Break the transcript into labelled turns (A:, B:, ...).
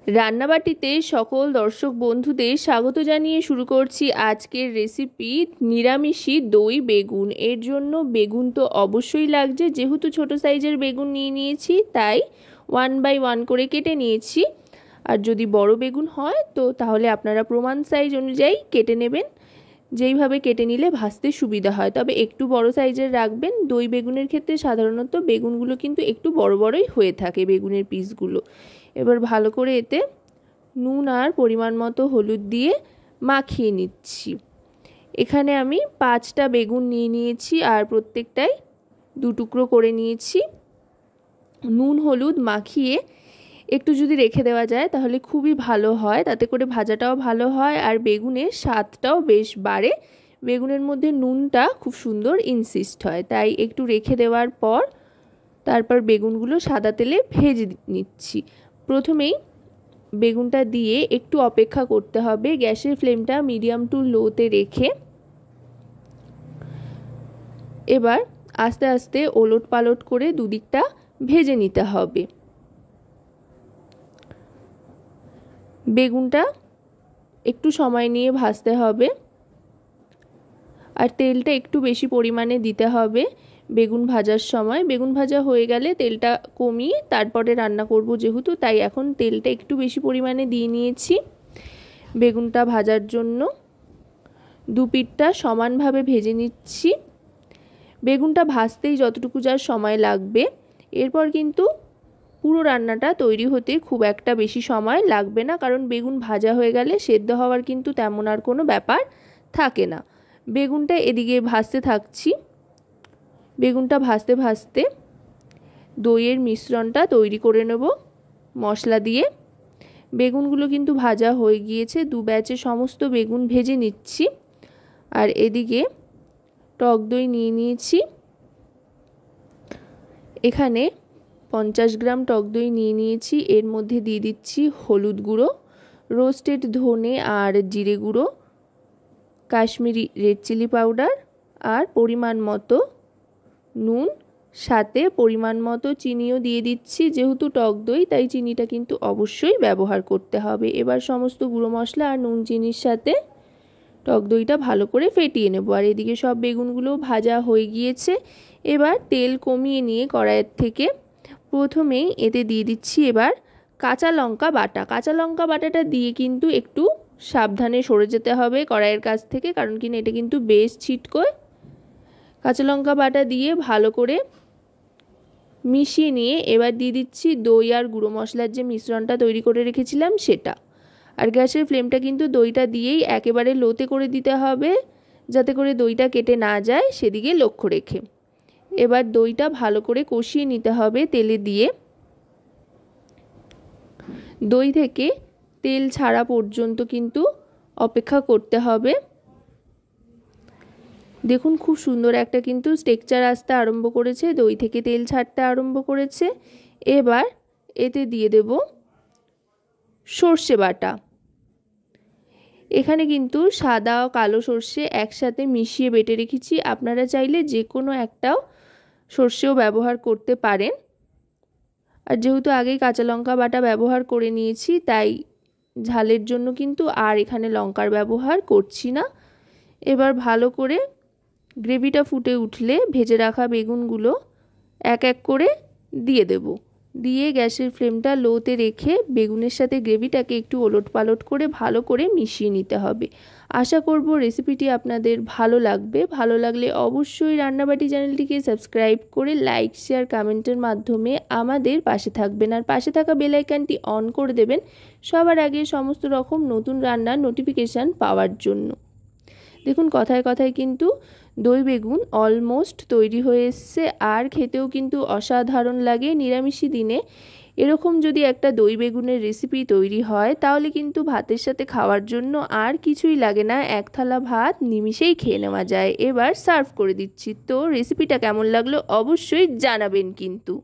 A: রান্নাবাটিতে সকল দর্শক বন্ধুদের স্বাগত জানিয়ে শুরু করছি আজকের রেসিপি নিরামিষি দই বেগুন। এর জন্য বেগুন তো অবশ্যই লাগছে, যেহেতু ছোট সাইজের বেগুন নিয়ে নিয়েছি তাই 1 বাই 1 করে কেটে নিয়েছি। আর যদি বড় বেগুন হয় তো তাহলে আপনারা প্রমাণ সাইজ অনুযায়ী কেটে নেবেন, যেইভাবে কেটে নিলে ভাজতে সুবিধা হয়। তবে একটু বড় সাইজের রাখবেন। দই বেগুনের ক্ষেত্রে সাধারণত বেগুনগুলো কিন্তু একটু বড় বড়ই হয়ে থাকে বেগুনের পিসগুলো। এবার ভালো করে এতে নুন আর পরিমাণ মতো হলুদ দিয়ে মাখিয়ে নিচ্ছি। এখানে আমি 5টা বেগুন নিয়ে নিয়েছি আর প্রত্যেকটাই 2 টুকরো করে নিয়েছি। নুন হলুদ মাখিয়ে একটু যদি রেখে দেওয়া যায় তাহলে খুবই ভালো হয়, তাতে করে ভাজাটাও ভালো হয় আর বেগুনের স্বাদটাও বেশ বাড়ে। বেগুনের মধ্যে নুনটা খুব সুন্দর ইনসিস্ট হয়, তাই একটু রেখে দেওয়ার পর তারপর বেগুনগুলো সাদা তেলে ভেজে নিচ্ছি। প্রথমেই বেগুনটা দিয়ে একটু অপেক্ষা করতে হবে, গ্যাসের ফ্লেমটা মিডিয়াম টু লোতে রেখে এবার আস্তে আস্তে ওলট পালট করে দুদিকটা ভেজে নিতে হবে। বেগুনটা একটু সময় নিয়ে ভাজতে হবে আর তেলটা একটু বেশি পরিমাণে দিতে হবে বেগুন ভাজার সময়। বেগুন ভাজা হয়ে গেলে তেলটা কমিয়ে তারপরে রান্না করব যেহেতু, তাই এখন তেলটা একটু বেশি পরিমাণে দিয়ে নিয়েছি। বেগুনটা ভাজার জন্য দুপিঠটা সমানভাবে ভেজে নিচ্ছি। বেগুনটা ভাজতেই যতটুকু যার সময় লাগবে, এরপর কিন্তু পুরো রান্নাটা তৈরি হতে খুব একটা বেশি সময় লাগবে না, কারণ বেগুন ভাজা হয়ে গেলে সেদ্ধ হওয়ার কিন্তু তেমন আর কোনো ব্যাপার থাকে না। বেগুনটা এদিকে ভাজতে থাকছি। বেগুনটা ভাজতে ভাজতে দইয়ের মিশ্রণটা তৈরি করে নেব মশলা দিয়ে। বেগুনগুলো কিন্তু ভাজা হয়ে গিয়েছে, 2 ব্যাচে সমস্ত বেগুন ভেজে নিচ্ছি। আর এদিকে টক দই নিয়ে নিয়েছি। এখানে 50 গ্রাম টক দই নিয়ে নিয়েছি। এর মধ্যে দিয়ে দিচ্ছি হলুদ গুঁড়ো, রোস্টেড ধনে আর জিরে গুঁড়ো, কাশ্মীরি রেড চিলি পাউডার আর পরিমাণ মতো নুন, সাথে পরিমাণ মতো চিনিও দিয়ে দিচ্ছি। যেহেতু টক দই তাই চিনিটা কিন্তু অবশ্যই ব্যবহার করতে হবে। এবার সমস্ত গুঁড়ো মশলা আর নুন চিনির সাথে টক দইটা ভালো করে ফেটিয়ে নেব। আর এদিকে সব বেগুনগুলো ভাজা হয়ে গিয়েছে। এবার তেল কমিয়ে নিয়ে কড়াইয়ের থেকে প্রথমেই এতে দিয়ে দিচ্ছি এবার কাঁচা লঙ্কা বাটা। কাঁচা লঙ্কা বাটাটা দিয়ে কিন্তু একটু সাবধানে সরে যেতে হবে কড়াইয়ের কাছ থেকে, কারণ কিনা এটা কিন্তু বেশ ছিটকোয়। কাঁচা লঙ্কা বাটা দিয়ে ভালো করে মিশিয়ে নিয়ে এবার দিয়ে দিচ্ছি দই আর গুঁড়ো মশলার যে মিশ্রণটা তৈরি করে রেখেছিলাম সেটা। আর গ্যাসের ফ্লেমটা কিন্তু দইটা দিয়েই একেবারে লোতে করে দিতে হবে, যাতে করে দইটা কেটে না যায় সেদিকে লক্ষ্য রেখে। এবার দইটা ভালো করে কষিয়ে নিতে হবে তেলে দিয়ে। দই থেকে তেল ছাড়া পর্যন্ত কিন্তু অপেক্ষা করতে হবে। দেখুন খুব সুন্দর একটা কিন্তু টেক্সচার আসতে আরম্ভ করেছে, দই থেকে তেল ছাড়তে আরম্ভ করেছে। এবার এতে দিয়ে দেব সর্ষে বাটা। এখানে কিন্তু সাদা ও কালো সর্ষে একসাথে মিশিয়ে বেটে রেখেছি, আপনারা চাইলে যে কোনো একটাও সর্ষেও ব্যবহার করতে পারেন। আর যেহেতু আগেই কাঁচা লঙ্কা বাটা ব্যবহার করে নিয়েছি তাই ঝালের জন্য কিন্তু আর এখানে লঙ্কার ব্যবহার করছি না। এবার ভালো করে গ্রেভিটা ফুটে উঠলে ভেজে রাখা বেগুনগুলো এক এক করে দিয়ে দেব। দিয়ে গ্যাসের ফ্লেমটা লোতে রেখে বেগুনের সাথে গ্রেভিটাকে একটু ওলট পালট করে ভালো করে মিশিয়ে নিতে হবে। আশা করব রেসিপিটি আপনাদের ভালো লাগবে। ভালো লাগলে অবশ্যই রান্নাবাটি চ্যানেলটিকে সাবস্ক্রাইব করে লাইক শেয়ার কমেন্টের মাধ্যমে আমাদের পাশে থাকবেন আর পাশে থাকা বেল আইকনটি অন করে দেবেন সবার আগে সমস্ত রকম নতুন রান্নার নোটিফিকেশান পাওয়ার জন্য। দেখুন কথায় কথায় কিন্তু দই বেগুন অলমোস্ট তৈরি হয়ে এসছে আর খেতেও কিন্তু অসাধারণ লাগে। নিরামিষি দিনে এরকম যদি একটা দই বেগুনের রেসিপি তৈরি হয় তাহলে কিন্তু ভাতের সাথে খাওয়ার জন্য আর কিছুই লাগে না, 1 থালা ভাত নিমিষেই খেয়ে নেওয়া যায়। এবার সার্ভ করে দিচ্ছি। তো রেসিপিটা কেমন লাগলো অবশ্যই জানাবেন কিন্তু।